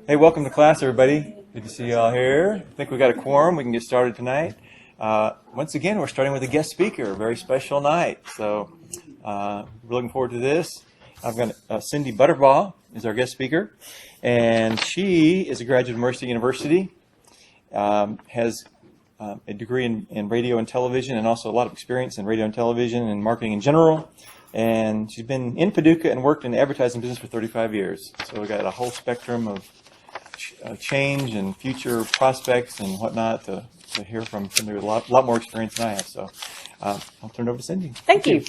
Hey, welcome to class, everybody. Good to see you all here. I think we got a quorum. We can get started tonight. Once again, we're starting with a guest speaker, a very special night. So we're looking forward to this. I've got Cindy Butterbaugh is our guest speaker, and she is a graduate of Mercy University, has a degree in radio and television, and also a lot of experience in radio and television and marketing in general. And she's been in Paducah and worked in the advertising business for 35 years. So we've got a whole spectrum of change and future prospects and whatnot to hear from somebody with a lot more experience than I have. So I'll turn it over to Cindy. Thank you.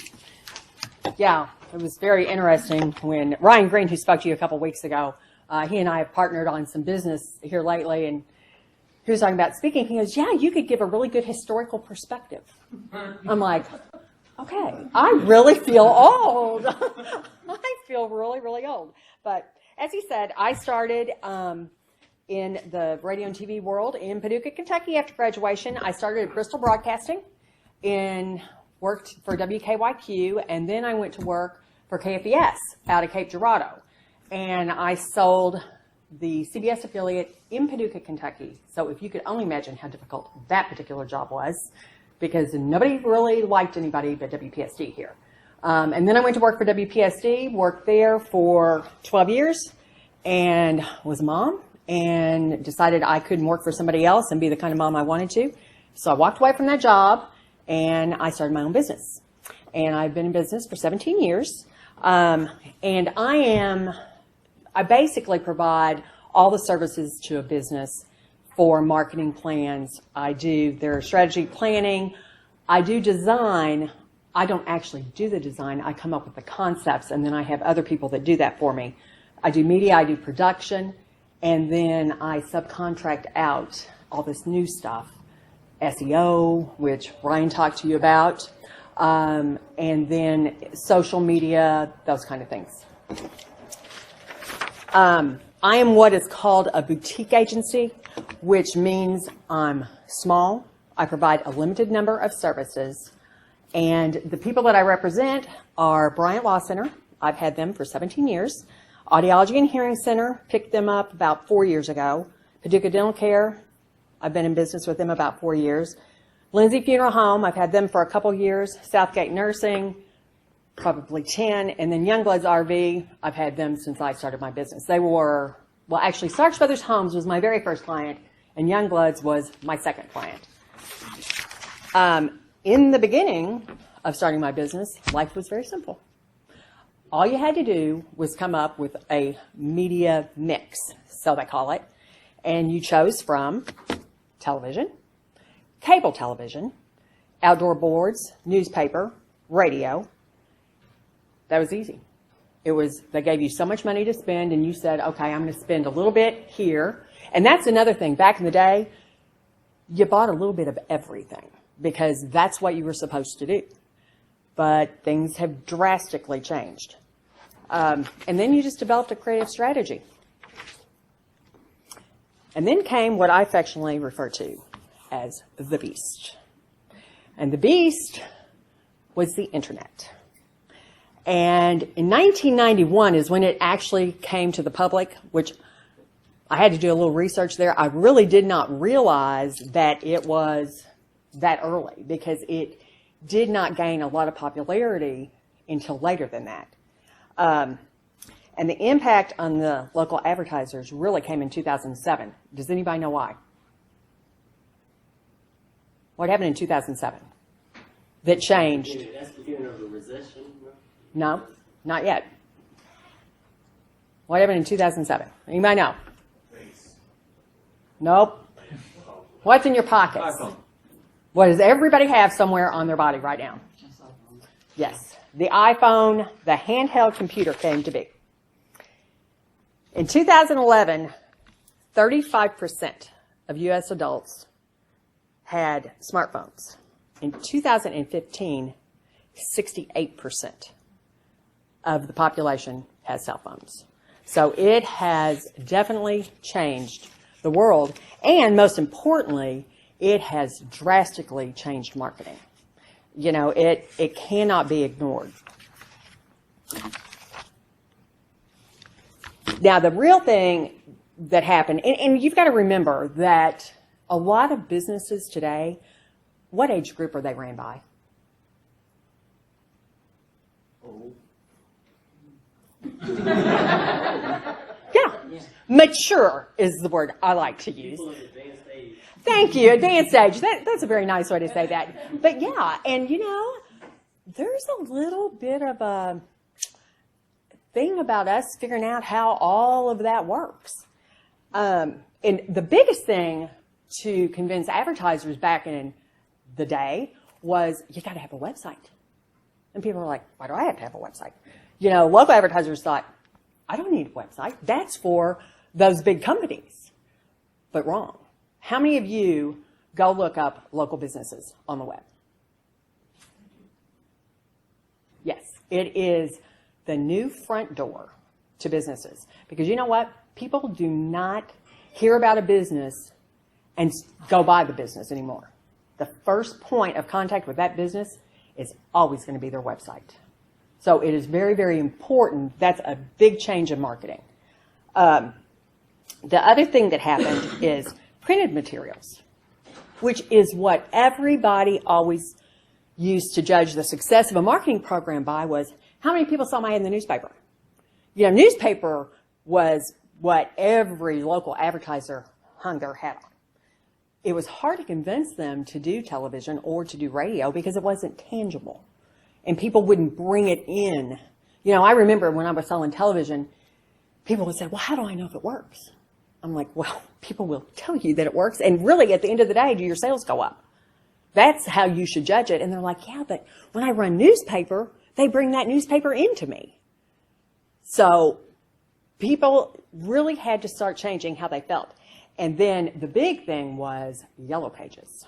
Yeah, it was very interesting when Ryan Green, who spoke to you a couple weeks ago, he and I have partnered on some business here lately, and he was talking about speaking. He goes, yeah, you could give a really good historical perspective. I'm like, okay, I really feel old. I feel really, really old. But as he said, I started in the radio and TV world in Paducah, Kentucky after graduation. I started at Bristol Broadcasting and worked for WKYQ, and then I went to work for KFES out of Cape Girardeau. And I sold the CBS affiliate in Paducah, Kentucky. So if you could only imagine how difficult that particular job was, because nobody really liked anybody but WPSD here. And then I went to work for WPSD, worked there for 12 years, and was a mom, and decided I couldn't work for somebody else and be the kind of mom I wanted to. So I walked away from that job, and I started my own business. And I've been in business for 17 years. And I basically provide all the services to a business for marketing plans. I do their strategy planning. I do design. I don't actually do the design. I come up with the concepts, and then I have other people that do that for me. I do media, I do production, and then I subcontract out all this new stuff, SEO, which Ryan talked to you about, and then social media, those kind of things. I am what is called a boutique agency, which means I'm small. I provide a limited number of services. And the people that I represent are Bryant Law Center. I've had them for 17 years. Audiology and Hearing Center, picked them up about 4 years ago. Paducah Dental Care, I've been in business with them about 4 years. Lindsay Funeral Home, I've had them for a couple years. Southgate Nursing, probably 10. And then Youngbloods RV, I've had them since I started my business. They were, well, actually, Sarge Brothers Homes was my very first client, and Youngbloods was my second client. In the beginning of starting my business, life was very simple. All you had to do was come up with a media mix, so they call it, and you chose from television, cable television, outdoor boards, newspaper, radio. That was easy. They gave you so much money to spend, and you said, okay, I'm going to spend a little bit here. And that's another thing. Back in the day, you bought a little bit of everything because that's what you were supposed to do. But things have drastically changed. And then you just developed a creative strategy. And then came what I affectionately refer to as the beast. And the beast was the internet. And in 1991 is when it actually came to the public, which I had to do a little research there. I really did not realize that it was that early because it did not gain a lot of popularity until later than that. And the impact on the local advertisers really came in 2007. Does anybody know why? What happened in 2007 that changed? That's the beginning of the recession. No, not yet. What happened in 2007? Anybody know? Nope. What's in your pockets? iPhone. What does everybody have somewhere on their body right now? Yes. The iPhone, the handheld computer came to be. In 2011, 35% of U.S. adults had smartphones. In 2015, 68% of the population has cell phones. So it has definitely changed the world, and most importantly, it has drastically changed marketing. You know, it cannot be ignored. Now, the real thing that happened, and you've got to remember that a lot of businesses today, what age group are they ran by? Yeah. Mature is the word I like to use. Thank you, advanced age. That's a very nice way to say that. But yeah, and there's a little bit of a thing about us figuring out how all of that works. And the biggest thing to convince advertisers back in the day was you got to have a website. And people were like, why do I have to have a website? Local advertisers thought, I don't need a website. That's for those big companies. But wrong. How many of you go look up local businesses on the web? Yes, it is the new front door to businesses. Because you know what? People do not hear about a business and go buy the business anymore. The first point of contact with that business is always going to be their website. So it is very, very important. That's a big change in marketing. The other thing that happened is printed materials, which is what everybody always used to judge the success of a marketing program by was how many people saw my ad in the newspaper. Newspaper was what every local advertiser hung their hat on. It was hard to convince them to do television or to do radio because it wasn't tangible. And people wouldn't bring it in. I remember when I was selling television, people would say, well, how do I know if it works? I'm like, well, people will tell you that it works. And really, at the end of the day, do your sales go up? That's how you should judge it. And they're like, yeah, but when I run newspaper, they bring that newspaper into me. So people really had to start changing how they felt. And then the big thing was Yellow Pages.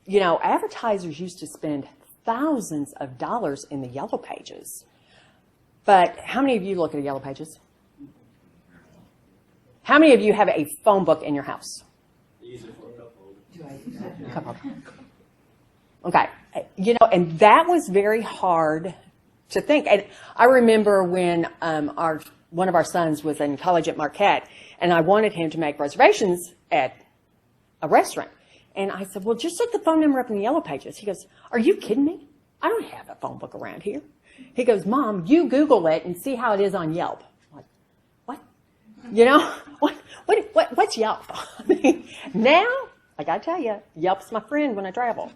Advertisers used to spend thousands of dollars in the Yellow Pages. But how many of you look at Yellow Pages? How many of you have a phone book in your house? I use it for a couple. Okay. And that was very hard to think. And I remember when one of our sons was in college at Marquette, and I wanted him to make reservations at a restaurant. And I said, well, just look the phone number up in the Yellow Pages. He goes, are you kidding me? I don't have a phone book around here. He goes, Mom, you Google it and see how it is on Yelp. I'm like, what? What's Yelp? I mean, now, I got to tell you, Yelp's my friend when I travel.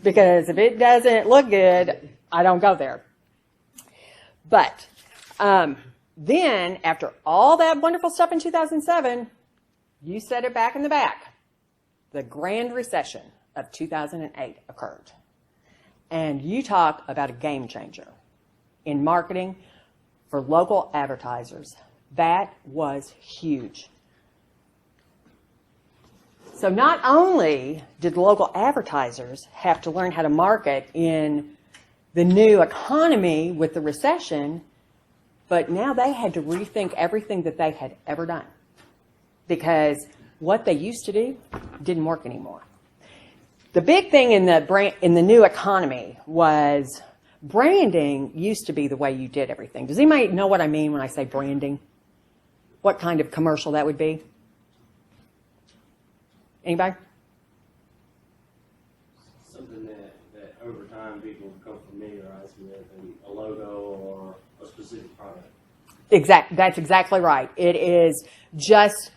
Because if it doesn't look good, I don't go there. But then, after all that wonderful stuff in 2007, you said it back in the back. The Grand Recession of 2008 occurred. And you talk about a game changer in marketing for local advertisers. That was huge. So not only did local advertisers have to learn how to market in the new economy with the recession, but now they had to rethink everything that they had ever done. Because what they used to do didn't work anymore. The big thing in the new economy was branding used to be the way you did everything. Does anybody know what I mean when I say branding? What kind of commercial that would be? Anybody? Something that over time people become familiarized with, and a logo or a specific product. That's exactly right. It is just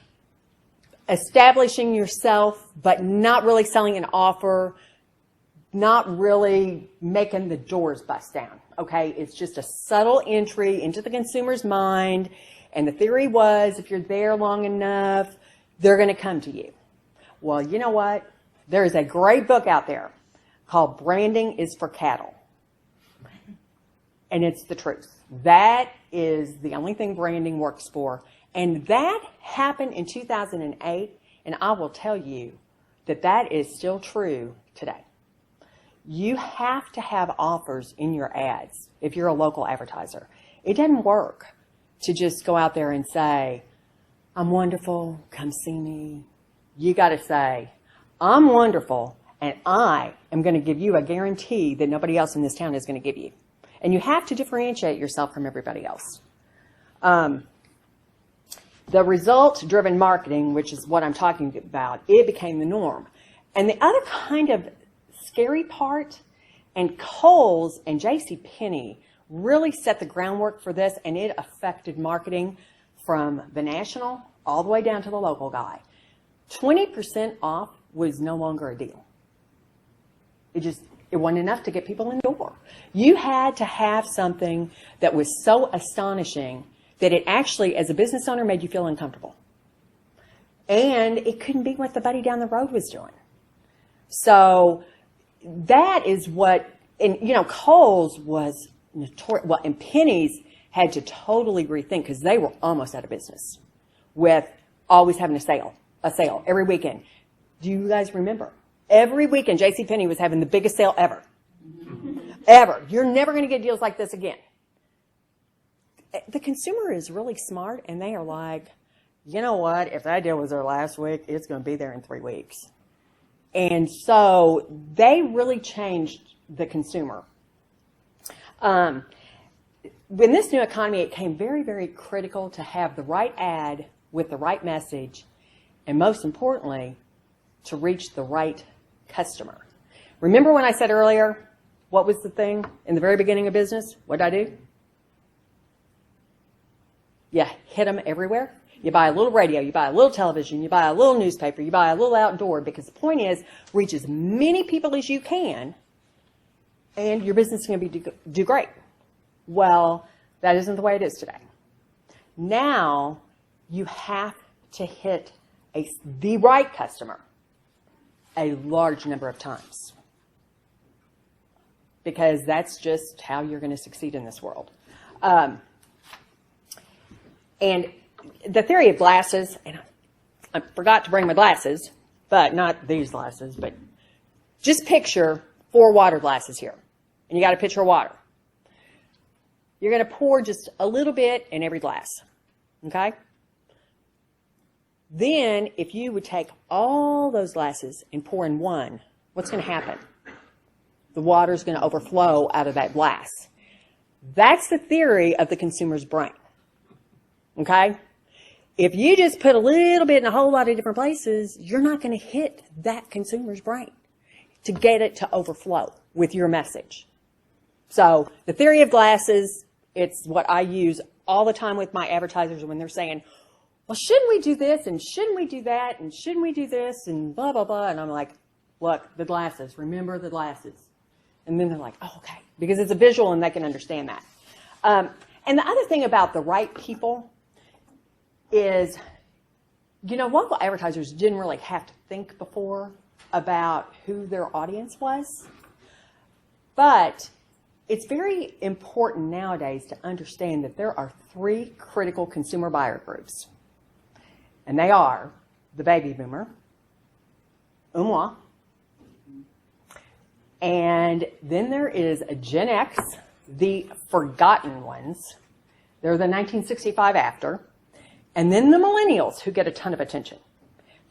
establishing yourself, but not really selling an offer, not really making the doors bust down. Okay, it's just a subtle entry into the consumer's mind, and the theory was if you're there long enough, they're going to come to you. Well, you know what? There is a great book out there called Branding is for Cattle. And it's the truth. That is the only thing branding works for. And that happened in 2008, and I will tell you that is still true today. You have to have offers in your ads if you're a local advertiser. It doesn't work to just go out there and say, I'm wonderful, come see me. You got to say, I'm wonderful, and I am going to give you a guarantee that nobody else in this town is going to give you. And you have to differentiate yourself from everybody else. The result-driven marketing, which is what I'm talking about, it became the norm. And the other kind of scary part, and Kohl's and JCPenney really set the groundwork for this, and it affected marketing from the national all the way down to the local guy. 20% off was no longer a deal. It wasn't enough to get people in the door. You had to have something that was so astonishing that it actually, as a business owner, made you feel uncomfortable. And it couldn't be what the buddy down the road was doing. So that is what, and Kohl's was notorious, well, and Penny's had to totally rethink because they were almost out of business with always having a sale every weekend. Do you guys remember? Every weekend, JCPenney was having the biggest sale ever. Ever. You're never going to get deals like this again. The consumer is really smart, and they are like, you know what? If that deal was there last week, it's going to be there in 3 weeks. And so they really changed the consumer. In this new economy, it became very, very critical to have the right ad with the right message, and most importantly, to reach the right customer. Remember when I said earlier, what was the thing in the very beginning of business? What did I do? You hit them everywhere. You buy a little radio, you buy a little television, you buy a little newspaper, you buy a little outdoor, because the point is, reach as many people as you can, and your business is going to do great. Well, that isn't the way it is today. Now, you have to hit the right customer a large number of times, because that's just how you're going to succeed in this world. And the theory of glasses, and I forgot to bring my glasses, but not these glasses, but just picture 4 water glasses here. And you got a pitcher of water. You're going to pour just a little bit in every glass. Okay? Then, if you would take all those glasses and pour in one, what's going to happen? The water's going to overflow out of that glass. That's the theory of the consumer's brain. Okay? If you just put a little bit in a whole lot of different places, you're not going to hit that consumer's brain to get it to overflow with your message. So the theory of glasses, it's what I use all the time with my advertisers when they're saying, well, shouldn't we do this, and shouldn't we do that, and shouldn't we do this, and blah, blah, blah. And I'm like, look, the glasses, remember the glasses. And then they're like, oh, okay, because it's a visual and they can understand that. And the other thing about the right people is, local advertisers didn't really have to think before about who their audience was. But it's very important nowadays to understand that there are 3 critical consumer buyer groups. And they are the baby boomer, moi, and then there is a Gen X, the forgotten ones. They're the 1965 after. And then the millennials, who get a ton of attention.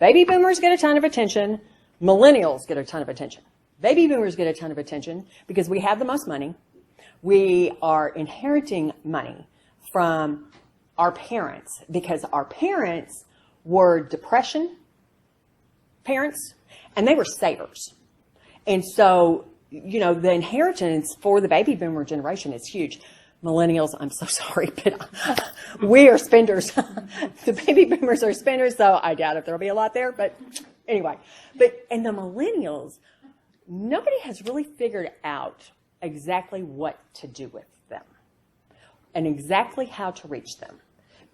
Baby boomers get a ton of attention. Millennials get a ton of attention. Baby boomers get a ton of attention because we have the most money. We are inheriting money from our parents because our parents were Depression parents, and they were savers. And so, the inheritance for the baby boomer generation is huge. Millennials, I'm so sorry, but we are spenders. The baby boomers are spenders, so I doubt if there'll be a lot there, but anyway. And the millennials, nobody has really figured out exactly what to do with them and exactly how to reach them,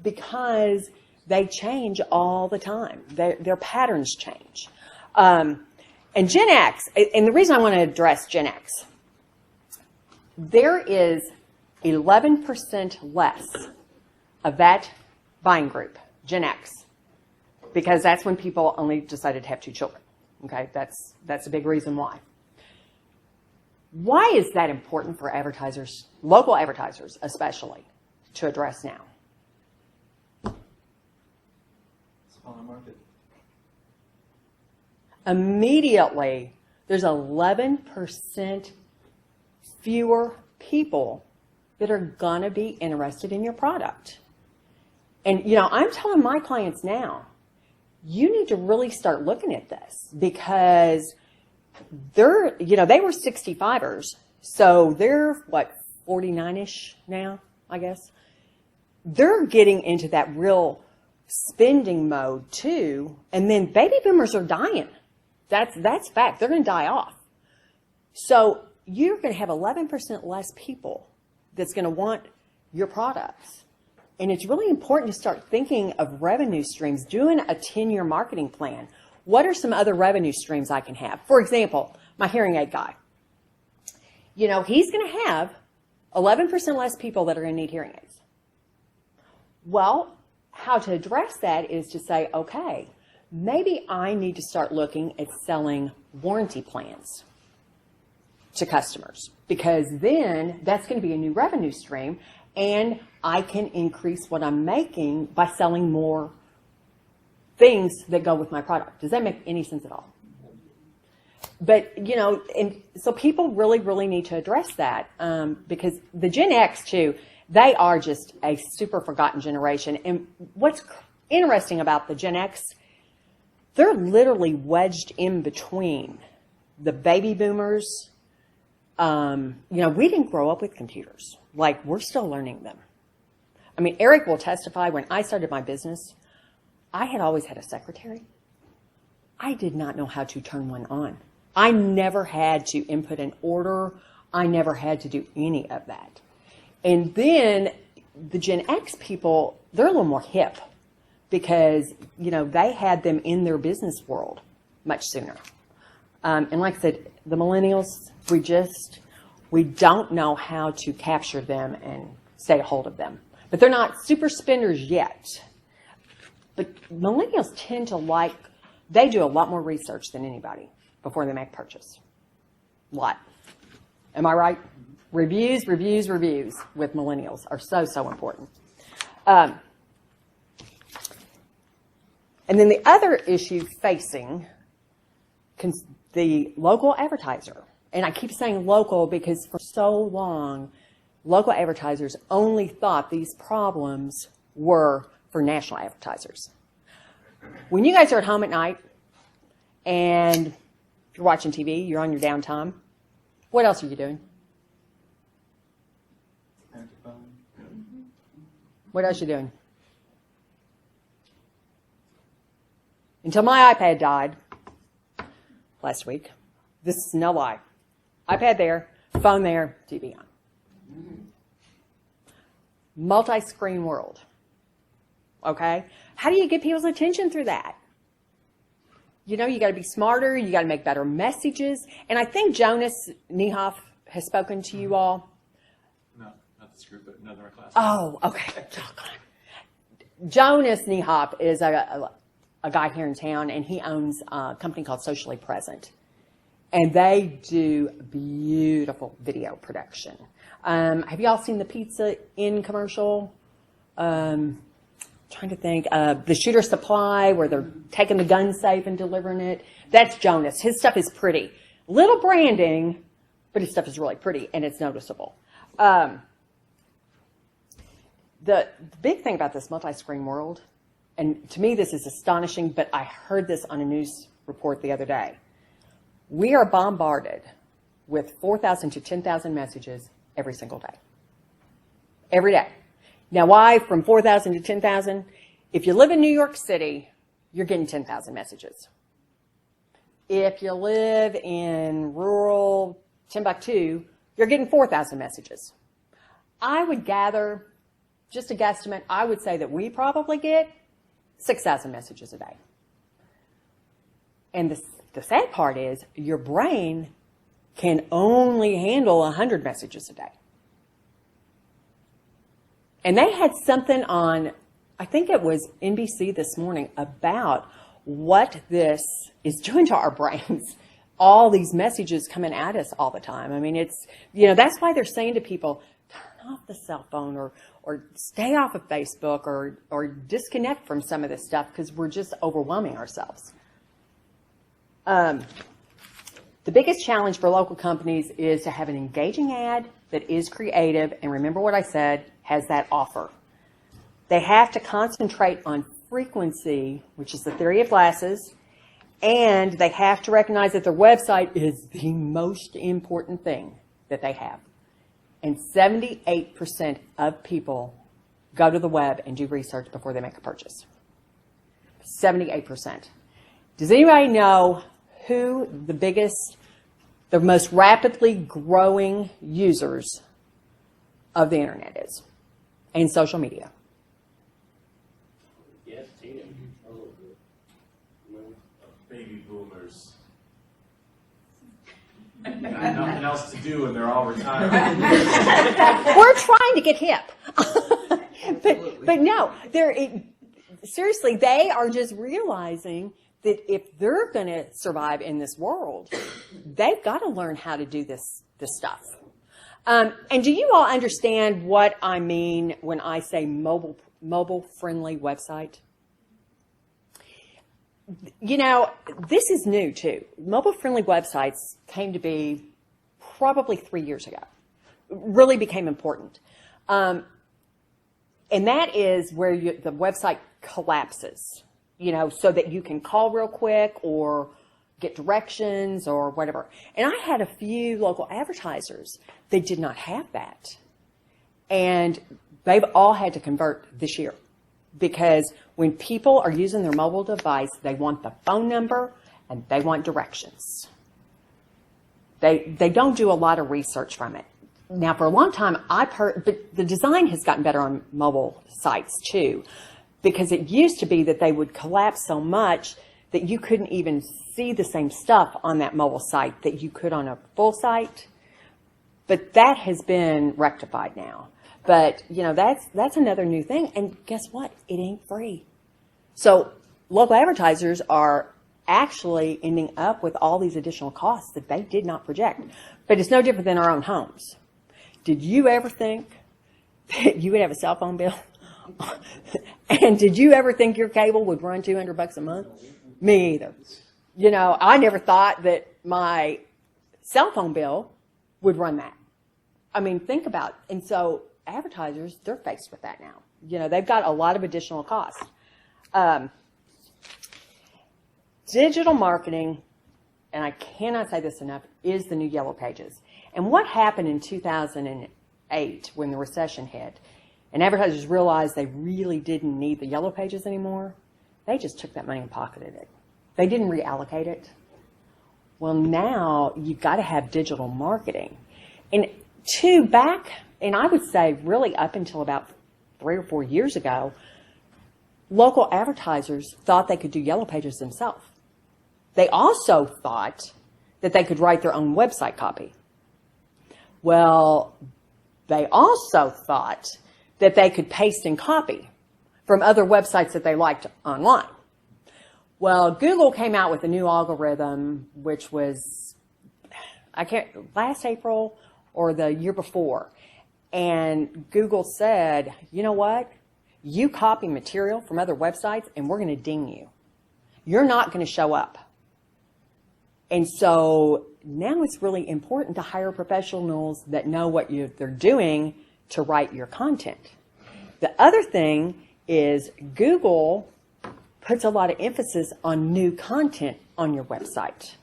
because they change all the time. Their patterns change. And Gen X, and the reason I want to address Gen X, there is 11% less of that buying group, Gen X, because that's when people only decided to have 2 children. Okay, that's a big reason why. Why is that important for advertisers, local advertisers especially, to address now? Smaller market. Immediately, there's 11% fewer people that are going to be interested in your product. And, I'm telling my clients now, you need to really start looking at this because they were 65ers. So they're, 49-ish now, I guess. They're getting into that real spending mode too. And then baby boomers are dying. That's fact. They're going to die off. So you're going to have 11% less people that's going to want your products. And it's really important to start thinking of revenue streams, doing a 10-year marketing plan. What are some other revenue streams I can have? For example, my hearing aid guy. He's going to have 11% less people that are going to need hearing aids. Well, how to address that is to say, okay, maybe I need to start looking at selling warranty plans to customers because then that's going to be a new revenue stream and I can increase what I'm making by selling more things that go with my product. Does that make any sense at all? But, and so people really, really need to address that because the Gen X, too, they are just a super forgotten generation. And what's interesting about the Gen X, they're literally wedged in between the baby boomers. We didn't grow up with computers. We're still learning them. I mean, Eric will testify, when I started my business, I had always had a secretary. I did not know how to turn one on. I never had to input an order. I never had to do any of that. And then the Gen X people, they're a little more hip because, they had them in their business world much sooner. And like I said, the millennials, we don't know how to capture them and stay a hold of them. But they're not super spenders yet. But millennials tend to they do a lot more research than anybody before they make a purchase. A lot. Am I right? Reviews with millennials are so important. And then the other issue facing the local advertiser, and I keep saying local because for so long, local advertisers only thought these problems were for national advertisers. When you guys are at home at night and you're watching TV, you're on your downtime, what else are you doing? What else are you doing? Until my iPad died last week. This is no lie. iPad there, phone there, TV on. Multi-screen world. Okay? How do you get people's attention through that? You got to be smarter. You got to make better messages. And I think Jonas Niehoff has spoken to you all. No, not this group, but another class. Oh, okay. Jonas Niehoff is a guy here in town, and he owns a company called Socially Present. And they do beautiful video production. Have you all seen the Pizza Inn commercial? Trying to think. The Shooter Supply, where they're taking the gun safe and delivering it. That's Jonas. His stuff is pretty. Little branding, but his stuff is really pretty, and it's noticeable. The big thing about this multi-screen world, and to me this is astonishing, but I heard this on a news report the other day. We are bombarded with 4,000 to 10,000 messages every single day. Every day. Now, why from 4,000 to 10,000? If you live in New York City, you're getting 10,000 messages. If you live in rural Timbuktu, you're getting 4,000 messages. I would gather, just a guesstimate, I would say that we probably get 6,000 messages a day. And the sad part is your brain can only handle 100 messages a day. And they had something on, I think it was NBC this morning, about what this is doing to our brains. All these messages coming at us all the time. I mean, it's, that's why they're saying to people, turn off the cell phone or stay off of Facebook or disconnect from some of this stuff because we're just overwhelming ourselves. The biggest challenge for local companies is to have an engaging ad that is creative, and remember what I said, has that offer. They have to concentrate on frequency, which is the theory of glasses, and they have to recognize that their website is the most important thing that they have. And 78% of people go to the web and do research before they make a purchase. 78%. Does anybody know who the most rapidly growing users of the internet is and social media? Yes, teenagers. A little bit. No. Baby boomers. Got nothing else to do and they're all retired. We're trying to get hip. but no, seriously, they are just realizing that if they're going to survive in this world, they've got to learn how to do this stuff. And do you all understand what I mean when I say mobile-friendly website? You know, this is new too. Mobile-friendly websites came to be probably 3 years ago. Really became important. And that is where the website collapses, you know, so that you can call real quick or get directions or whatever. And I had a few local advertisers that did not have that. And they've all had to convert this year. Because when people are using their mobile device, they want the phone number and they want directions. They don't do a lot of research from it. Now, for a long time, but the design has gotten better on mobile sites too, because it used to be that they would collapse so much that you couldn't even see the same stuff on that mobile site that you could on a full site. But that has been rectified now. But, you know, that's another new thing. And guess what? It ain't free. So local advertisers are actually ending up with all these additional costs that they did not project. But it's no different than our own homes. Did you ever think that you would have a cell phone bill? And did you ever think your cable would run $200 a month? Me either. You know, I never thought that my cell phone bill would run that. I mean, think about it. And so advertisers, they're faced with that now. You know, they've got a lot of additional costs. Digital marketing, and I cannot say this enough, is the new Yellow Pages. And what happened in 2008 when the recession hit, and advertisers realized they really didn't need the Yellow Pages anymore, they just took that money and pocketed it. They didn't reallocate it. Well, now you've got to have digital marketing. And and I would say really up until about 3 or 4 years ago, local advertisers thought they could do Yellow Pages themselves. They also thought that they could write their own website copy. Well, they also thought that they could paste and copy from other websites that they liked online. Well, Google came out with a new algorithm, which was, last April or the year before. And Google said, you know what? You copy material from other websites and we're going to ding you. You're not going to show up. And so now it's really important to hire professionals that know what they're doing to write your content. The other thing is Google puts a lot of emphasis on new content on your website.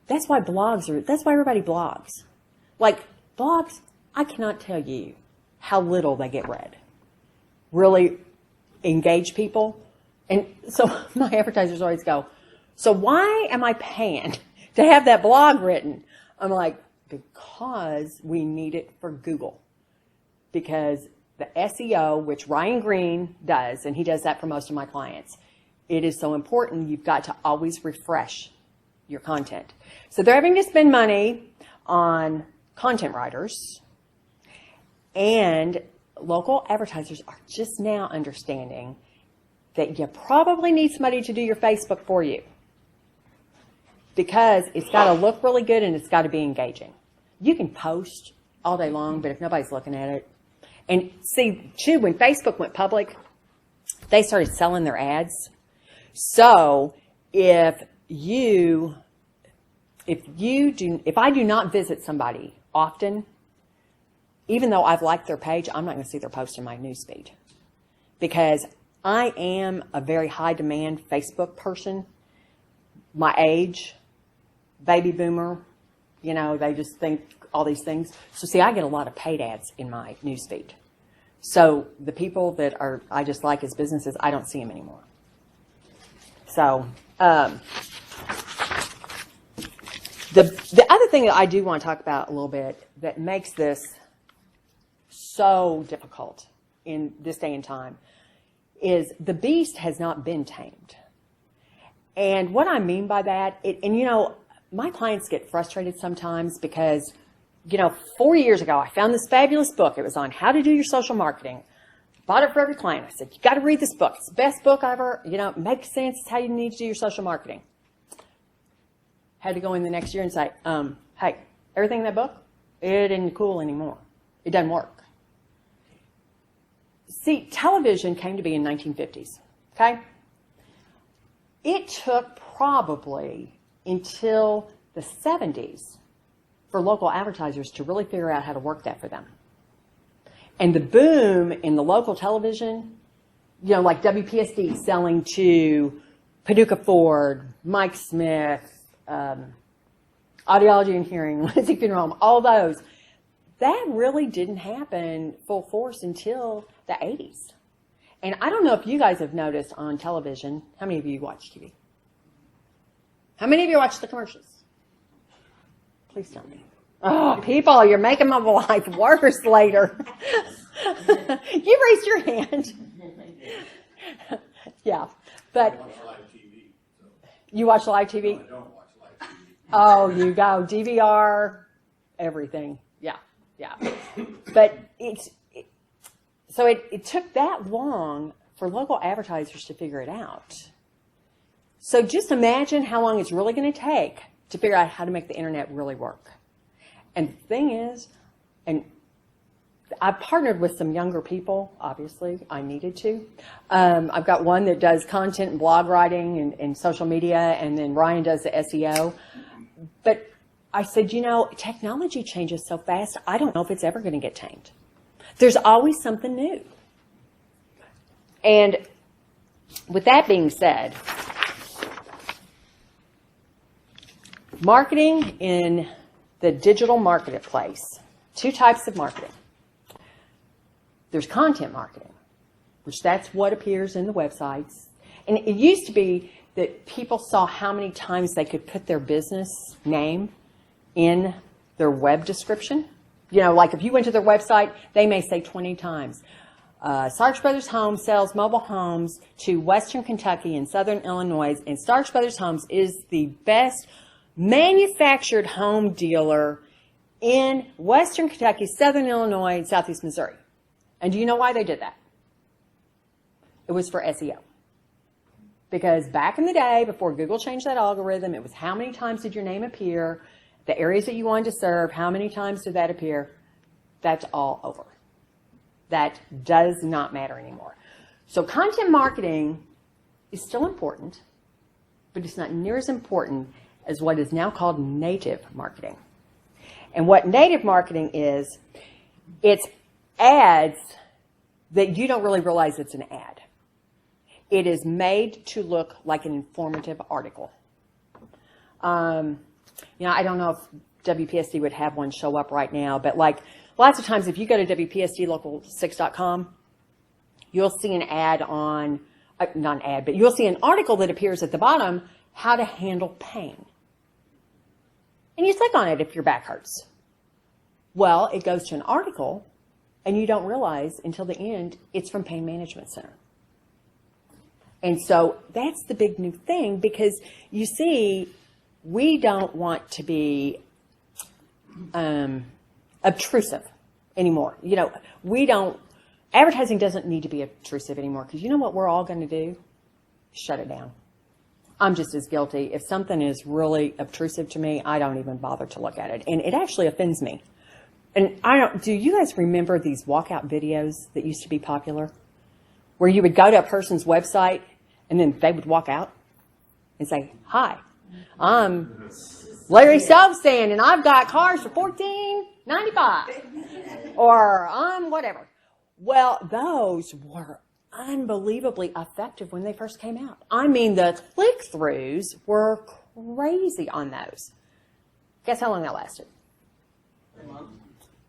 That's why everybody blogs. Like blogs, I cannot tell you how little they get read. Really engage people. And so my advertisers always go, so why am I paying to have that blog written? I'm like, because we need it for Google. Because the SEO, which Ryan Green does, and he does that for most of my clients, it is so important. You've got to always refresh your content. So they're having to spend money on content writers, and local advertisers are just now understanding that you probably need somebody to do your Facebook for you, because it's got to look really good and it's got to be engaging. You can post all day long, but if nobody's looking at it, and see, too, when Facebook went public, they started selling their ads. So if I do not visit somebody often, even though I've liked their page, I'm not going to see their post in my newsfeed. because I am a very high demand Facebook person. My age, baby boomer, they just think all these things. So see, I get a lot of paid ads in my newsfeed. So the people that I just like as businesses, I don't see them anymore. So the other thing that I do want to talk about a little bit that makes this so difficult in this day and time is the beast has not been tamed. And what I mean by that, my clients get frustrated sometimes because, 4 years ago, I found this fabulous book. It was on how to do your social marketing. Bought it for every client. I said, you got to read this book. It's the best book ever. It makes sense. It's how you need to do your social marketing. Had to go in the next year and say, hey, everything in that book, it isn't cool anymore. It doesn't work. See, television came to be in 1950s, okay? It took probably until the 70s for local advertisers to really figure out how to work that for them. And the boom in the local television, like WPSD selling to Paducah Ford, Mike Smith, Audiology and Hearing, Lindsay Funeral Home, all those, that really didn't happen full force until the 80s. And I don't know if you guys have noticed on television, how many of you watch TV? How many of you watch the commercials? Please tell me. Oh, people, you're making my life worse later. You raised your hand. Yeah, but I watch live TV. So. You watch live TV? No, I don't watch live TV. Oh, you go. DVR, everything. Yeah. But it took that long for local advertisers to figure it out. So just imagine how long it's really going to take to figure out how to make the internet really work. And the thing is, and I've partnered with some younger people, obviously, I needed to. I've got one that does content and blog writing and social media, and then Ryan does the SEO. But I said, technology changes so fast, I don't know if it's ever going to get tamed. There's always something new. And with that being said, marketing in the digital marketplace, two types of marketing. There's content marketing, which that's what appears in the websites. And it used to be that people saw how many times they could put their business name in their web description. Like if you went to their website, they may say 20 times, Starks Brothers Homes sells mobile homes to Western Kentucky and Southern Illinois, and Starks Brothers Homes is the best manufactured home dealer in Western Kentucky, Southern Illinois, and Southeast Missouri. And do you know why they did that? It was for SEO. Because back in the day, before Google changed that algorithm, it was how many times did your name appear, the areas that you wanted to serve, how many times did that appear? That's all over. That does not matter anymore. So content marketing is still important, but it's not near as important as what is now called native marketing. And what native marketing is, it's ads that you don't really realize it's an ad. It is made to look like an informative article. I don't know if WPSD would have one show up right now, but like lots of times if you go to WPSDlocal6.com, you'll see an ad on, not an ad, but you'll see an article that appears at the bottom, how to handle pain. And you click on it if your back hurts. Well, it goes to an article, and you don't realize until the end it's from Pain Management Center. And so that's the big new thing, because you see, we don't want to be obtrusive anymore. Advertising doesn't need to be obtrusive anymore, because you know what we're all going to do? Shut it down. I'm just as guilty. If something is really obtrusive to me, I don't even bother to look at it. And it actually offends me. And do you guys remember these walkout videos that used to be popular? Where you would go to a person's website and then they would walk out and say, hi, I'm Larry Selvstan and I've got cars for $14.95. Or I'm whatever. Well, those were unbelievably effective when they first came out. I mean, the click-throughs were crazy on those. Guess how long that lasted?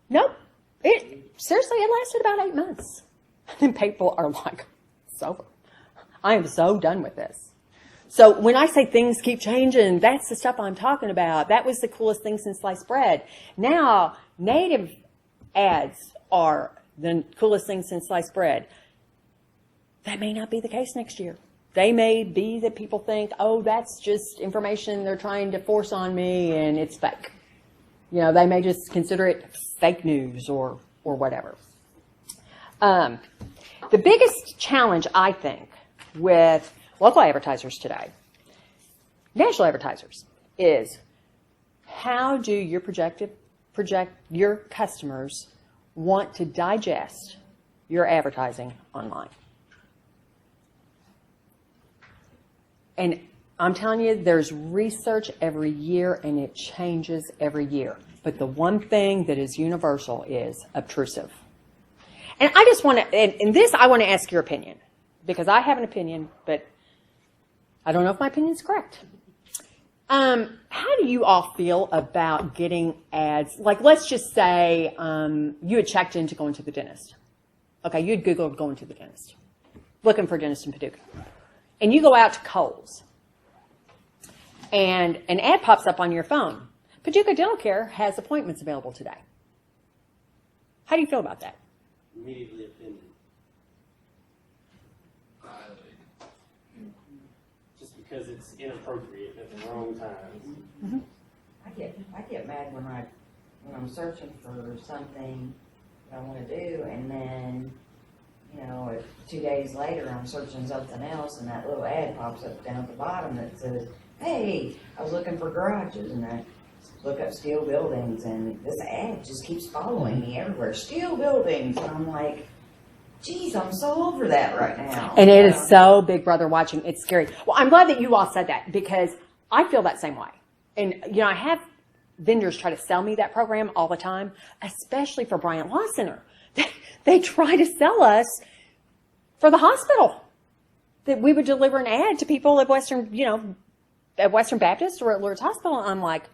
Nope. Seriously, it lasted about 8 months. And people are like, it's over. I am so done with this. So when I say things keep changing, that's the stuff I'm talking about. That was the coolest thing since sliced bread. Now, native ads are the coolest thing since sliced bread. That may not be the case next year. They may be that people think, oh, that's just information they're trying to force on me and it's fake. You know, they may just consider it fake news or whatever. The biggest challenge, I think, with local advertisers today, national advertisers, is how do your your customers want to digest your advertising online? And I'm telling you, there's research every year and it changes every year. But the one thing that is universal is obtrusive. And I just want to, in this, I want to ask your opinion. Because I have an opinion, but I don't know if my opinion is correct. How do you all feel about getting ads? Like, let's just say you had checked into going to the dentist. Okay, you had Googled going to the dentist, looking for a dentist in Paducah. And you go out to Kohl's, and an ad pops up on your phone. Paducah Dental Care has appointments available today. How do you feel about that? Immediately offended. Just because it's inappropriate at the wrong time. Mm-hmm. I get mad when I'm searching for something that I want to do, and then 2 days later I'm searching something else, and that little ad pops up down at the bottom that says, "Hey, I was looking for garages," and I look up steel buildings, and this ad just keeps following me everywhere. Steel buildings, and I'm like, geez, I'm so over that right now. And it is so Big Brother watching. It's scary. Well, I'm glad that you all said that because I feel that same way. And, I have vendors try to sell me that program all the time, especially for Bryant Law Center. They try to sell us for the hospital, that we would deliver an ad to people at Western Baptist or at Lourdes Hospital. I'm like,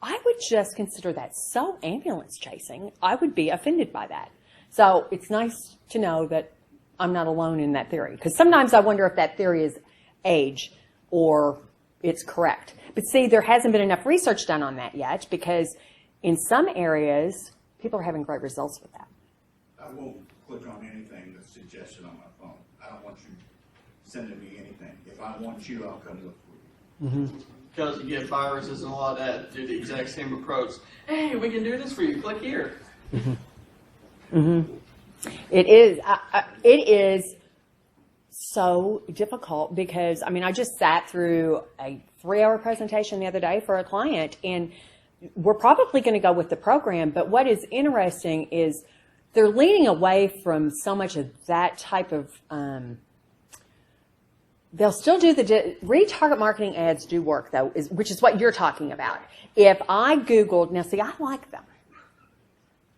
I would just consider that so ambulance chasing. I would be offended by that. So it's nice to know that I'm not alone in that theory. Because sometimes I wonder if that theory is age or it's correct. But see, there hasn't been enough research done on that yet because in some areas, people are having great results with that. I won't click on anything that's suggested on my phone. I don't want you sending me anything. If I want you, I'll come look for you. Mm-hmm. Because you get viruses and a lot of that do the exact same approach. Hey, we can do this for you. Click here. Mm-hmm. Mm-hmm. It is so difficult because, I just sat through a 3-hour presentation the other day for a client, and we're probably going to go with the program. But what is interesting is they're leaning away from so much of that type of they'll still do the retarget marketing ads do work though, which is what you're talking about. If I Googled, now see, I like them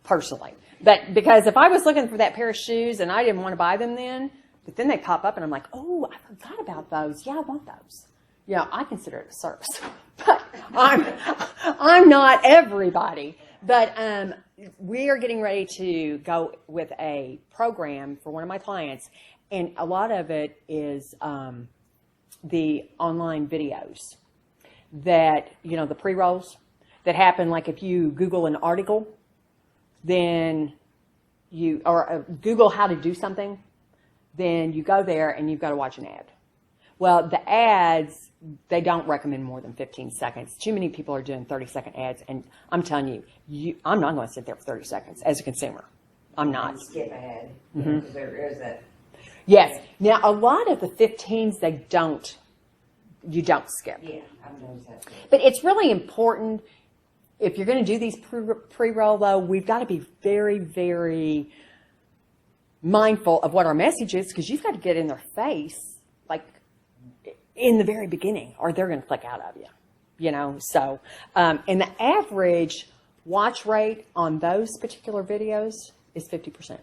personally, but because if I was looking for that pair of shoes and I didn't want to buy them then, but then they pop up and I'm like, oh, I forgot about those. Yeah, I want those. I consider it a service, but I'm not everybody. But we are getting ready to go with a program for one of my clients, and a lot of it is the online videos that, the pre-rolls that happen. Like if you Google an article, then or Google how to do something, then you go there and you've got to watch an ad. Well, the ads, they don't recommend more than 15 seconds. Too many people are doing 30-second ads, and I'm telling you, I'm not going to sit there for 30 seconds as a consumer. I'm not. Skip ad. Mm-hmm. Because there is that. Yes. Now, a lot of the 15s, you don't skip. Yeah, I've noticed that too. But it's really important, if you're going to do these pre-roll, though, we've got to be very, very mindful of what our message is, because you've got to get in their face, like, in the very beginning, or they're going to click out of you, So, and the average watch rate on those particular videos is 50%.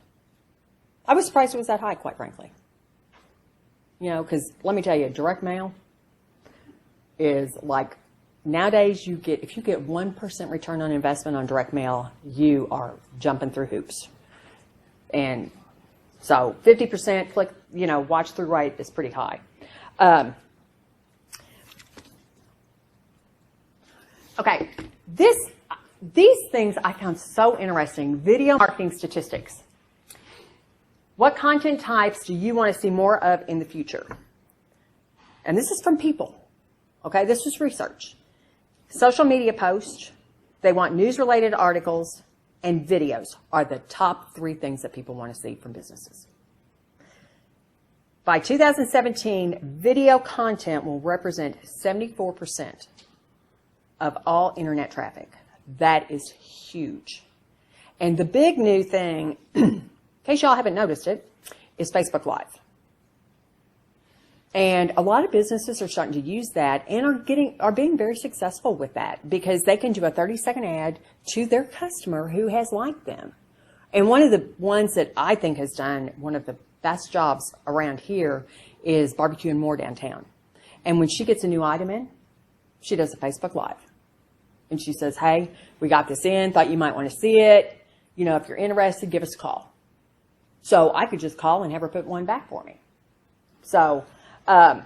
I was surprised it was that high, quite frankly. because let me tell you, direct mail is like, nowadays if you get 1% return on investment on direct mail, you are jumping through hoops. And so 50% click, watch through rate is pretty high. Okay, these things I found so interesting. Video marketing statistics. What content types do you want to see more of in the future? And this is from people. Okay, this is research. Social media posts, they want news-related articles, and videos are the top 3 things that people want to see from businesses. By 2017, video content will represent 74% of all internet traffic. That is huge. And the big new thing, in case y'all haven't noticed it, is Facebook Live. And a lot of businesses are starting to use that and are being very successful with that because they can do a 30-second ad to their customer who has liked them. And one of the ones that I think has done one of the best jobs around here is Barbecue and More downtown. And when she gets a new item in, she does a Facebook Live. And she says, hey, we got this in, thought you might want to see it. If you're interested, give us a call. So I could just call and have her put one back for me. So, and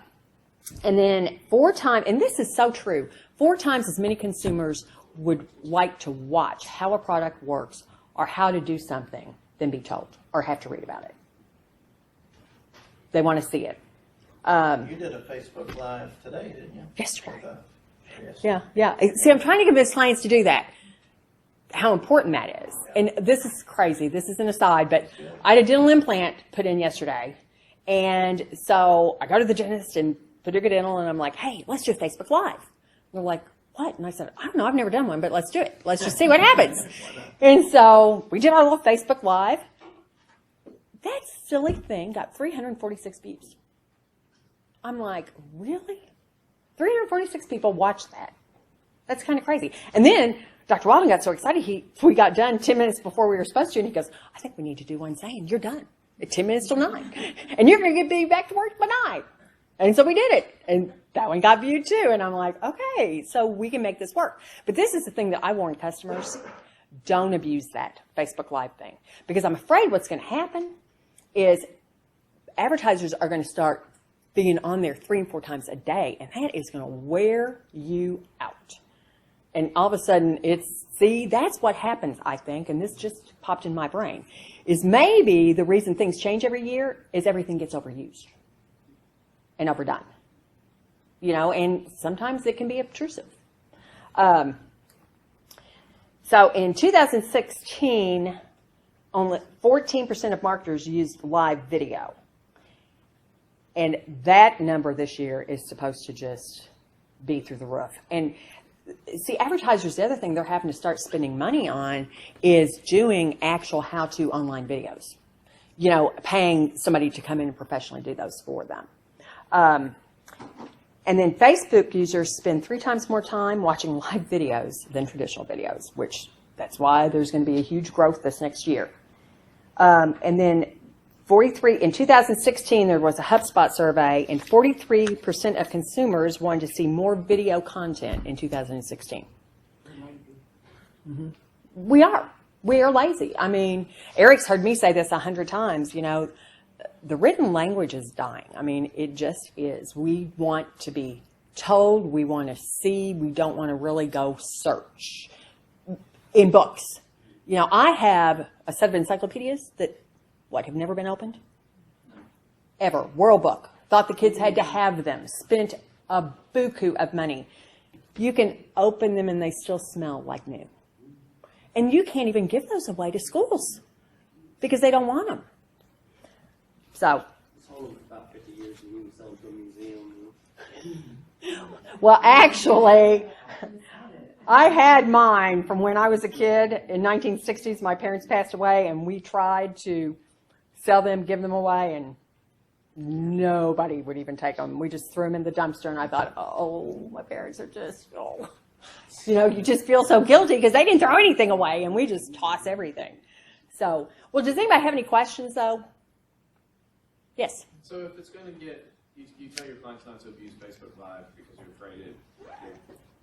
then 4 times, and this is so true, 4 times as many consumers would like to watch how a product works or how to do something than be told or have to read about it. They want to see it. You did a Facebook Live today, didn't you? Yesterday. Yes. Yeah. See, I'm trying to convince clients to do that. How important that is. And this is crazy. This is an aside, but I had a dental implant put in yesterday. And so I go to the dentist in Paducah Dental and I'm like, hey, let's do a Facebook Live. They're like, what? And I said, I don't know. I've never done one, but let's do it. Let's just see what happens. And so we did our little Facebook Live. That silly thing got 346 views. I'm like, really? 346 people watched that. That's kind of crazy. And then Dr. Walden got so excited, we got done 10 minutes before we were supposed to, and he goes, I think we need to do one saying, you're done at 10 minutes till 9. And you're going to be back to work by 9. And so we did it. And that one got viewed too. And I'm like, okay, so we can make this work. But this is the thing that I warn customers, don't abuse that Facebook Live thing. Because I'm afraid what's going to happen is advertisers are going to start being on there 3 and 4 times a day, and that is going to wear you out. And all of a sudden, that's what happens, I think, and this just popped in my brain, is maybe the reason things change every year is everything gets overused and overdone. And sometimes it can be obtrusive. So in 2016, only 14% of marketers used live video. And that number this year is supposed to just be through the roof. And see, advertisers, the other thing they're having to start spending money on is doing actual how-to online videos. Paying somebody to come in and professionally do those for them. And then Facebook users spend 3 times more time watching live videos than traditional videos, which that's why there's going to be a huge growth this next year. And then in 2016, there was a HubSpot survey, and 43% of consumers wanted to see more video content in 2016. Mm-hmm. We are lazy. I mean, Eric's heard me say this 100 times, the written language is dying. I mean, it just is. We want to be told, we want to see, we don't want to really go search in books. I have a set of encyclopedias that have never been opened? Ever. World Book. Thought the kids had to have them. Spent a buku of money. You can open them and they still smell like new. And you can't even give those away to schools because they don't want them. So. It's only about 50 years and you can sell them to a museum. Well, actually, I had mine from when I was a kid. In 1960s, my parents passed away and we tried to sell them, give them away, and nobody would even take them. We just threw them in the dumpster, and I thought, oh, my parents are just, you just feel so guilty because they didn't throw anything away, and we just toss everything. So, well, does anybody have any questions, though? Yes? So if it's going to get You tell your clients not to abuse Facebook Live because you're afraid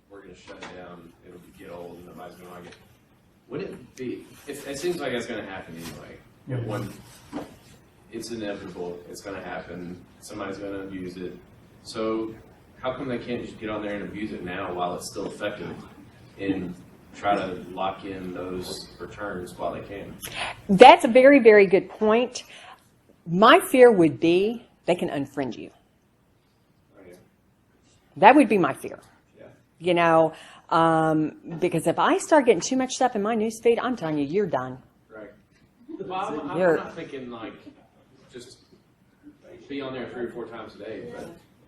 we're going to shut it down. It'll get old and nobody's going to like it. Would it be? It seems like it's going to happen anyway. When it's inevitable, it's going to happen. Somebody's going to abuse it. So how come they can't just get on there and abuse it now while it's still effective and try to lock in those returns while they can? That's a very, very good point. My fear would be they can unfriend you. Oh, yeah. That would be my fear. Yeah. You know, because if I start getting too much stuff in my newsfeed, I'm telling you, you're done. Right. Well, I'm not thinking like just be on there 3 or 4 times a day, but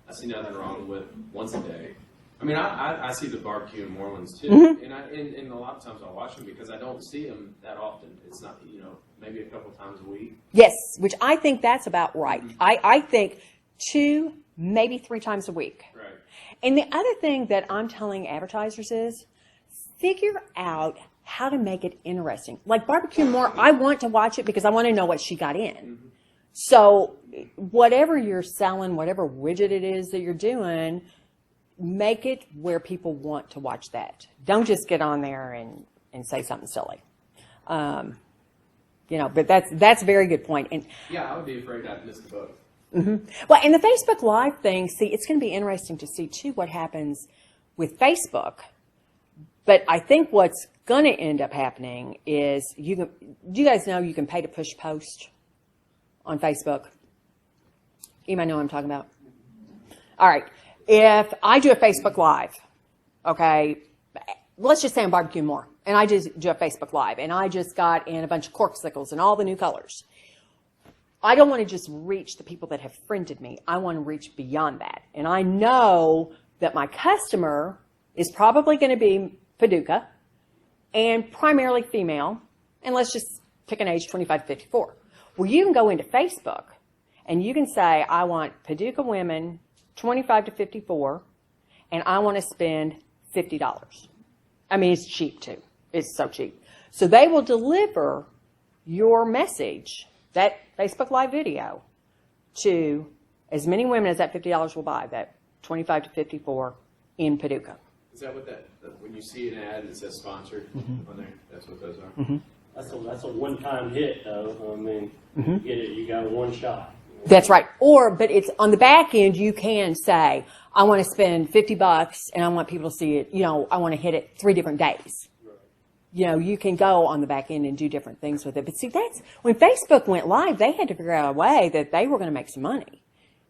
I see nothing wrong with once a day. I mean, I see the barbecue and more ones too, and a lot of times I watch them because I don't see them that often. It's not, maybe a couple times a week. Yes, which I think that's about right. I think 2, maybe 3 times a week. Right. And the other thing that I'm telling advertisers is figure out how to make it interesting. Like Barbecue More, I want to watch it because I want to know what she got in. So whatever you're selling, whatever widget it is that you're doing, make it where people want to watch that. Don't just get on there and say something silly. But that's a very good point. And yeah, I would be afraid I'd miss the boat. well, and the Facebook Live thing, see, it's going to be interesting to see too what happens with Facebook. But I think what's going to end up happening is do you guys know you can pay to push post on Facebook? Anybody know what I'm talking about? All right. If I do a Facebook Live, okay, let's just say I'm Barbecue More, and I just do a Facebook Live, and I just got in a bunch of corksicles and all the new colors. I don't want to just reach the people that have friended me. I want to reach beyond that. And I know that my customer is probably going to be Paducah and primarily female, and let's just pick an age 25 to 54. Well, you can go into Facebook, and you can say, I want Paducah women 25 to 54, and I want to spend $50. I mean, it's cheap too. It's so cheap. So they will deliver your message, that Facebook Live video, to as many women as that $50 will buy, that 25 to 54 in Paducah. Is that what when you see an ad that says sponsored on there, that's what those are? That's a one-time hit, though. I mean, you get it, you got one shot. That's right. But it's on the back end, you can say, I want to spend $50 and I want people to see it. I want to hit it 3 different days. Right. You can go on the back end and do different things with it. But see, that's when Facebook went live, they had to figure out a way that they were going to make some money.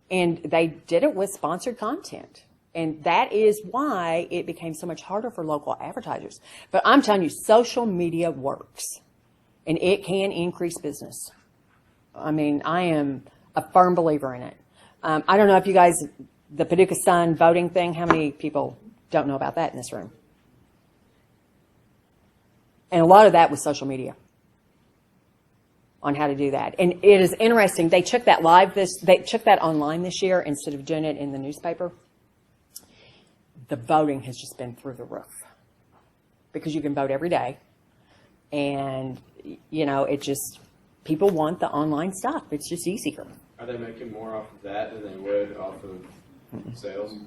And they did it with sponsored content. And that is why it became so much harder for local advertisers. But I'm telling you, social media works. And it can increase business. I mean, I am a firm believer in it. I don't know if you guys, the Paducah Sun voting thing, how many people don't know about that in this room? And a lot of that was social media on how to do that. And it is interesting. They took that online this year instead of doing it in the newspaper. The voting has just been through the roof because you can vote every day. And, it just, people want the online stuff. It's just easier. Are they making more off of that than they would off of sales?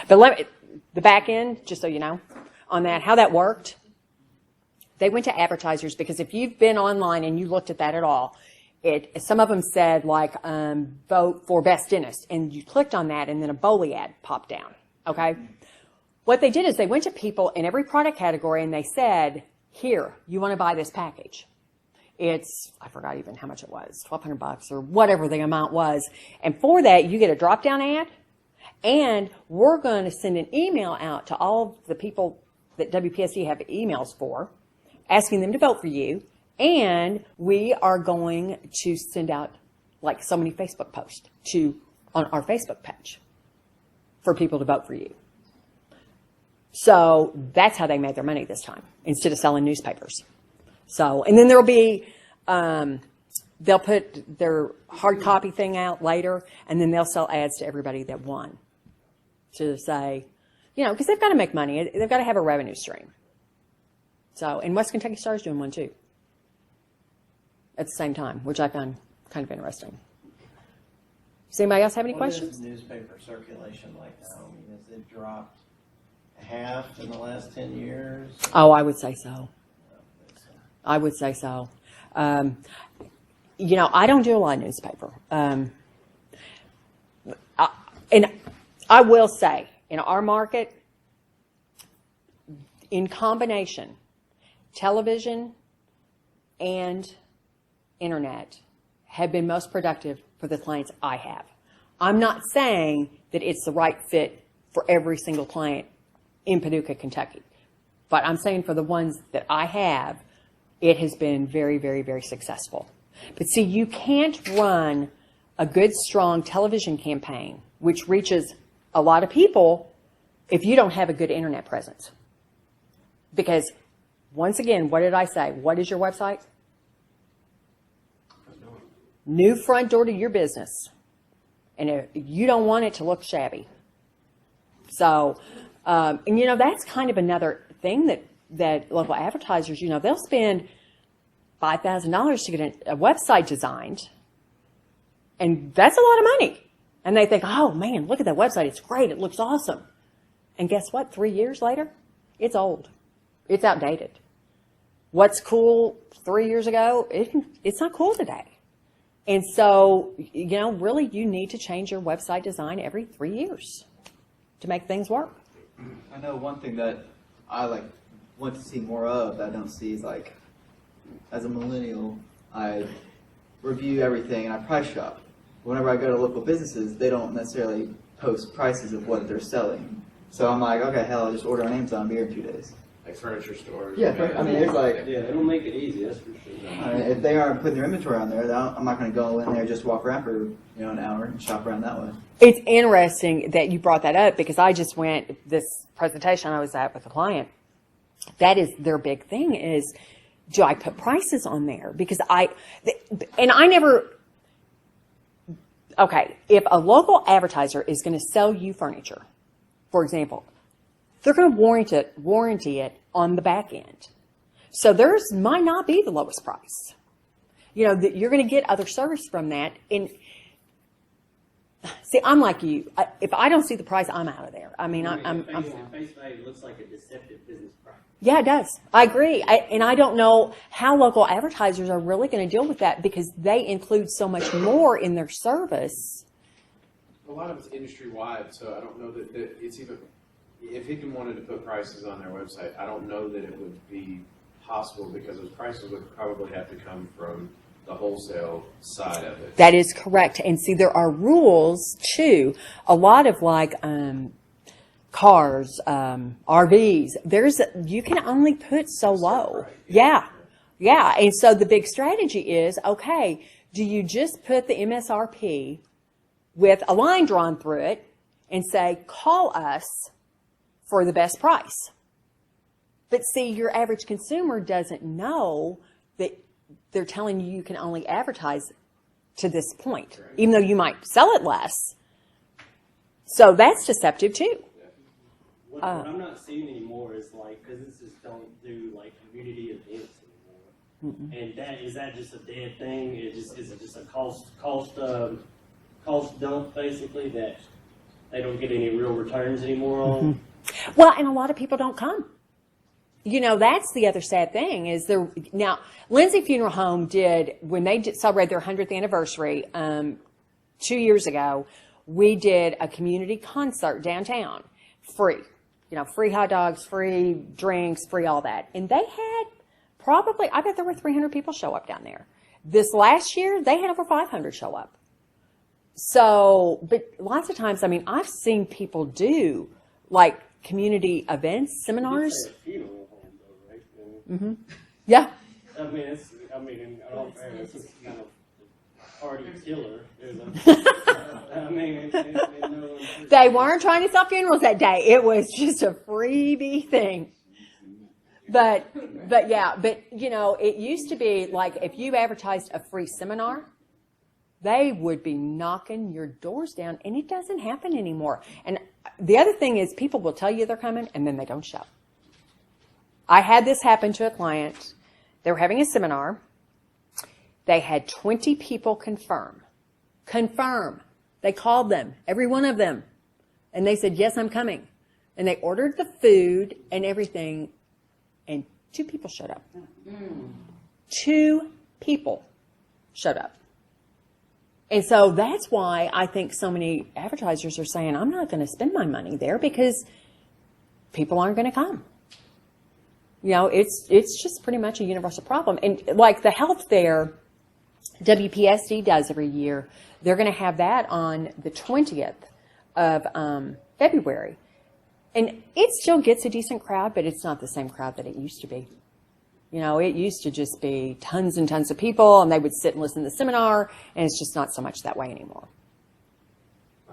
But the back end, just so you know, on that, how that worked, they went to advertisers because if you've been online and you looked at that at all, some of them said vote for best dentist, and you clicked on that and then a Boley ad popped down. Okay. What they did is they went to people in every product category and they said, here, you want to buy this package. I forgot even how much it was, $1,200 or whatever the amount was. And for that, you get a drop-down ad, and we're going to send an email out to all of the people that WPSC have emails for, asking them to vote for you, and we are going to send out so many Facebook posts on our Facebook page for people to vote for you. So that's how they made their money this time, instead of selling newspapers. So, and then there'll be, they'll put their hard copy thing out later, and then they'll sell ads to everybody that won. To say, because they've got to make money. They've got to have a revenue stream. So, and West Kentucky Star's doing one too. At the same time, which I found kind of interesting. Does anybody else have any What questions? is newspaper circulation like now? I mean, has it dropped half in the last 10 years? Oh, I would say so. I would say so. I don't do a lot of newspaper. And I will say, in our market, in combination, television and internet have been most productive for the clients I have. I'm not saying that it's the right fit for every single client in Paducah, Kentucky, but I'm saying for the ones that I have, it has been very, very, very successful. But see, you can't run a good, strong television campaign, which reaches a lot of people, if you don't have a good internet presence. Because, once again, what did I say? What is your website? New front door to your business. And you don't want it to look shabby. So, that's kind of another thing that local advertisers, they'll spend $5,000 to get a website designed. And that's a lot of money. And they think, oh man, look at that website. It's great. It looks awesome. And guess what? 3 years later, it's old. It's outdated. What's cool 3 years ago, it's not cool today. And so, really you need to change your website design every 3 years to make things work. I know one thing that I want to see more of that I don't see is as a millennial, I review everything and I price shop. Whenever I go to local businesses, they don't necessarily post prices of what they're selling. So I'm like, okay, hell, I'll just order on Amazon, I'll be here in 2 days. Like furniture stores. Yeah, I mean, it's Yeah, it'll make it easy, that's for sure. if they aren't putting their inventory on there, I'm not going to go in there and just walk around for an hour and shop around that way. It's interesting that you brought that up because I just went, this presentation I was at with a client, that is their big thing is, do I put prices on there? Because if a local advertiser is going to sell you furniture, for example, they're going to warranty it on the back end. So theirs might not be the lowest price. You're going to get other service from that. And see, I'm like you. If I don't see the price, I'm out of there. I mean, I'm face value looks like a deceptive business practice. Yeah, it does. I agree. And I don't know how local advertisers are really going to deal with that because they include so much more in their service. A lot of it's industry wide, so I don't know that it's even. If Hicken wanted to put prices on their website, I don't know that it would be possible because those prices would probably have to come from the wholesale side of it. That is correct. And see, there are rules too. A lot of cars, RVs, you can only put so low. Yeah. And so the big strategy is, okay, do you just put the MSRP with a line drawn through it and say, call us for the best price? But see, your average consumer doesn't know that they're telling you can only advertise to this point, even though you might sell it less. So that's deceptive too. What I'm not seeing anymore is businesses don't do community events anymore. And is that just a dead thing? Is it just a cost dump basically that they don't get any real returns anymore on? Well, and a lot of people don't come. That's the other sad thing is now Lindsay Funeral Home when they celebrated their 100th anniversary 2 years ago, we did a community concert downtown, free. Free hot dogs, free drinks, free all that. And they had I bet there were 300 people show up down there. This last year, they had over 500 show up. So, but lots of times, I've seen people do community events, seminars. You did say a funeral home though, right? Yeah. In all fairness, it's kind of party killer. They weren't trying to sell funerals that day. It was just a freebie thing. But it used to be if you advertised a free seminar, they would be knocking your doors down, and it doesn't happen anymore. And the other thing is people will tell you they're coming, and then they don't show. I had this happen to a client. They were having a seminar. They had 20 people confirm They called them, every one of them. And they said, yes, I'm coming. And they ordered the food and everything. And 2 people showed up. 2 people showed up. And so that's why I think so many advertisers are saying, I'm not going to spend my money there because people aren't going to come. You know, it's just pretty much a universal problem. And like the health fair WPSD does every year, they're going to have that on the 20th of February. And it still gets a decent crowd, but it's not the same crowd that it used to be. You know, it used to just be tons and tons of people, and they would sit and listen to the seminar, and it's just not so much that way anymore.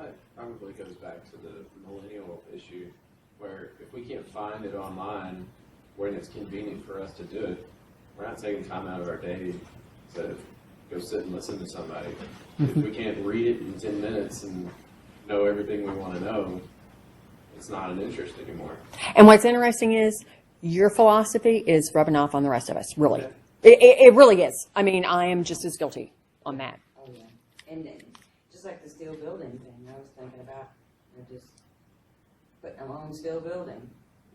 It probably goes back to the millennial issue, where if we can't find it online when it's convenient for us to do it, we're not taking time out of our day to go sit and listen to somebody. If we can't read it in 10 minutes and know everything we want to know, it's not an interest anymore. And what's interesting is your philosophy is rubbing off on the rest of us, really. It really is. I mean, I am just as guilty on that. Oh, yeah. And then, just like the steel building thing, I was thinking about, just putting a long steel building.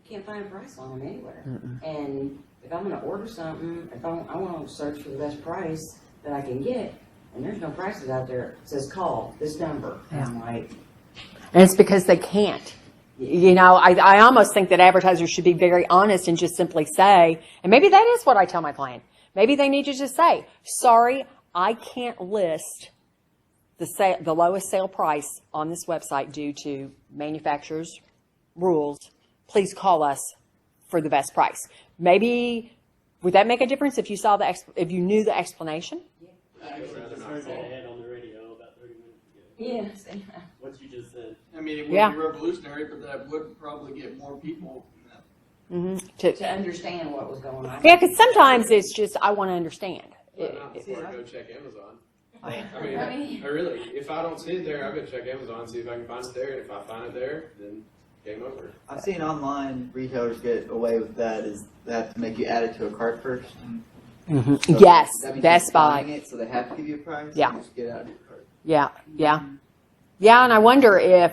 You can't find a price on them anywhere. And if I'm going to order something, if I want to search for the best price that I can get, and there's no prices out there, it says call this number. And I'm like, And it's because they can't. You know, I almost think that advertisers should be very honest and just simply say, and maybe that is what I tell my client. Maybe they need to just say, sorry, I can't list the lowest sale price on this website due to manufacturer's rules. Please call us for the best price. Maybe, would that make a difference if you saw if you knew the explanation? I just heard that ad on the radio about 30 minutes ago. yes. What you just said. I mean, it would Yeah. be revolutionary, but that would probably get more people. To understand what was going on. Yeah, because sometimes it's just, I want to understand. But not before I go check Amazon. I mean, I really, if I don't see it there, I'll go check Amazon and see if I can find it there. And if I find it there, then game over. I've seen online retailers get away with that, is they have to make you add it to a cart first. So Yes, that means Best you're Buy. buying it, so they have to give you a price. Yeah. You just get it out of your cart. Yeah, yeah. Yeah, and I wonder if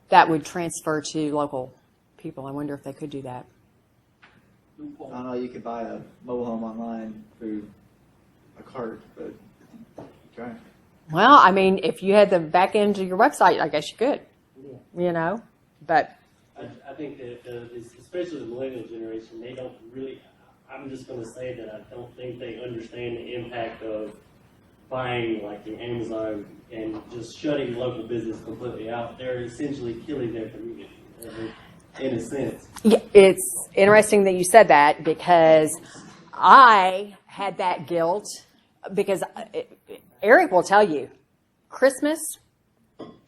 that would transfer to local people. I wonder if they could do that. I don't know, you could buy a mobile home online through a cart, but try. Well, I mean, if you had the back end to your website, I guess you could. You know, but I think that, especially the millennial generation, they don't really, I'm just going to say that I don't think they understand the impact of buying like the Amazon and just shutting local business completely out. They're essentially killing their community in a sense. yeah, it's interesting that you said that because I had that guilt because Eric will tell you, Christmas,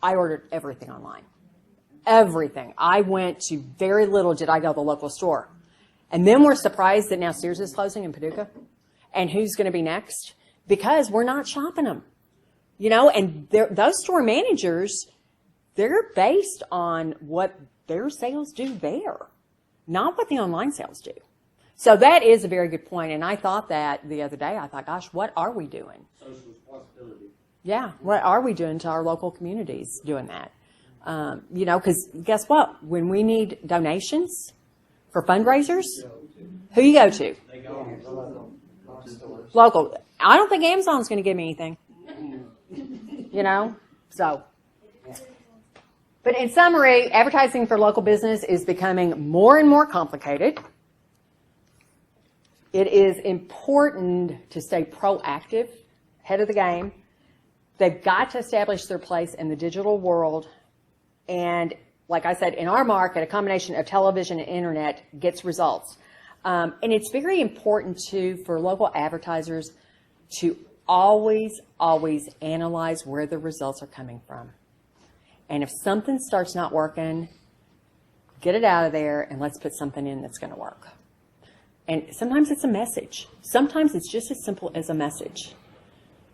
I ordered everything online. Everything. I went to very little did I go to the local store. And then we're surprised that now Sears is closing in Paducah. And who's going to be next? Because we're not shopping them. You know, and those store managers, they're based on what their sales do there, not what the online sales do. So that is a very good point. And I thought that the other day. I thought, gosh, what are we doing? Social responsibility. Yeah, what are we doing to our local communities doing that? You know, because guess what? When we need donations for fundraisers, who you go to? They go Local. I don't think Amazon's going to give me anything. You know? So. But in summary, advertising for local business is becoming more and more complicated. It is important to stay proactive, ahead of the game. They've got to establish their place in the digital world. And like I said, in our market, a combination of television and internet gets results. And it's very important, too, for local advertisers to always analyze where the results are coming from. And if something starts not working, get it out of there and let's put something in that's going to work. And sometimes it's a message. Sometimes it's just as simple as a message.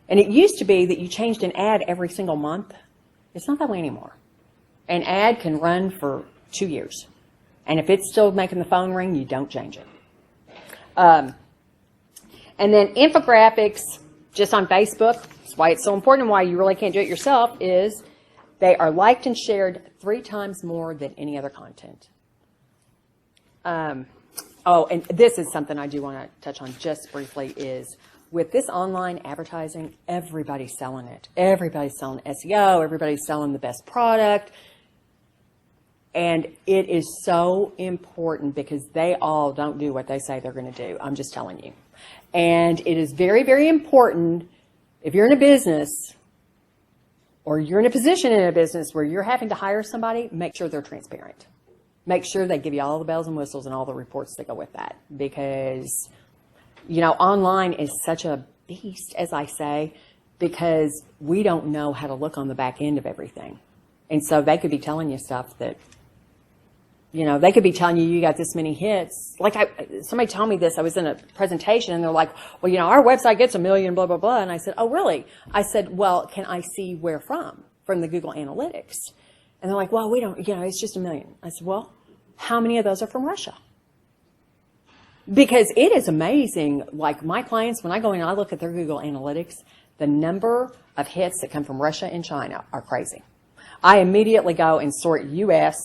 And it used to be that you changed an ad every single month. It's not that way anymore. An ad can run for 2 years. And if it's still making the phone ring, you don't change it. And then infographics, just on Facebook, why it's so important and why you really can't do it yourself is they are liked and shared 3 times more than any other content. Oh, and this is something I do want to touch on just briefly is with this online advertising, everybody's selling it. Everybody's selling SEO. Everybody's selling the best product. And it is so important because they all don't do what they say they're going to do. I'm just telling you. And it is very, very important if you're in a business or you're in a position in a business where you're having to hire somebody, make sure they're transparent. Make sure they give you all the bells and whistles and all the reports that go with that. Because, you know, online is such a beast, as I say, because we don't know how to look on the back end of everything. And so they could be telling you stuff that, you know, they could be telling you got this many hits. Like somebody told me this. I was in a presentation and they're like, well, you know, our website gets 1 million, blah, blah, blah. And I said, oh, really? I said, well, can I see where from the Google Analytics? And they're like, well, we don't, you know, it's just 1 million. I said, well, how many of those are from Russia? Because it is amazing. Like my clients, when I go in and I look at their Google Analytics, the number of hits that come from Russia and China are crazy. I immediately go and sort U.S.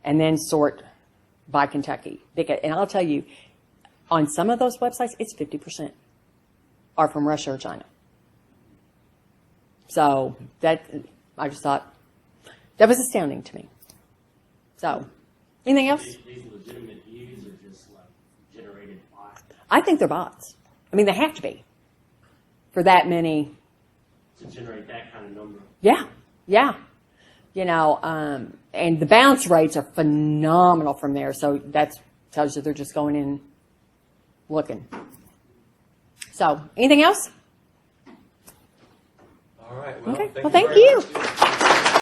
and then sort by Kentucky. And I'll tell you, on some of those websites, it's 50% are from Russia or China. So that, I just thought, that was astounding to me. So, anything else? These legitimate views are just like generated bots I think they're bots. I mean, they have to be for that many. to generate that kind of number. Yeah, yeah. You know, and the bounce rates are phenomenal from there. So that tells you they're just going in looking. So, anything else? All right. Well, Okay. thank Well, you thank very you. much.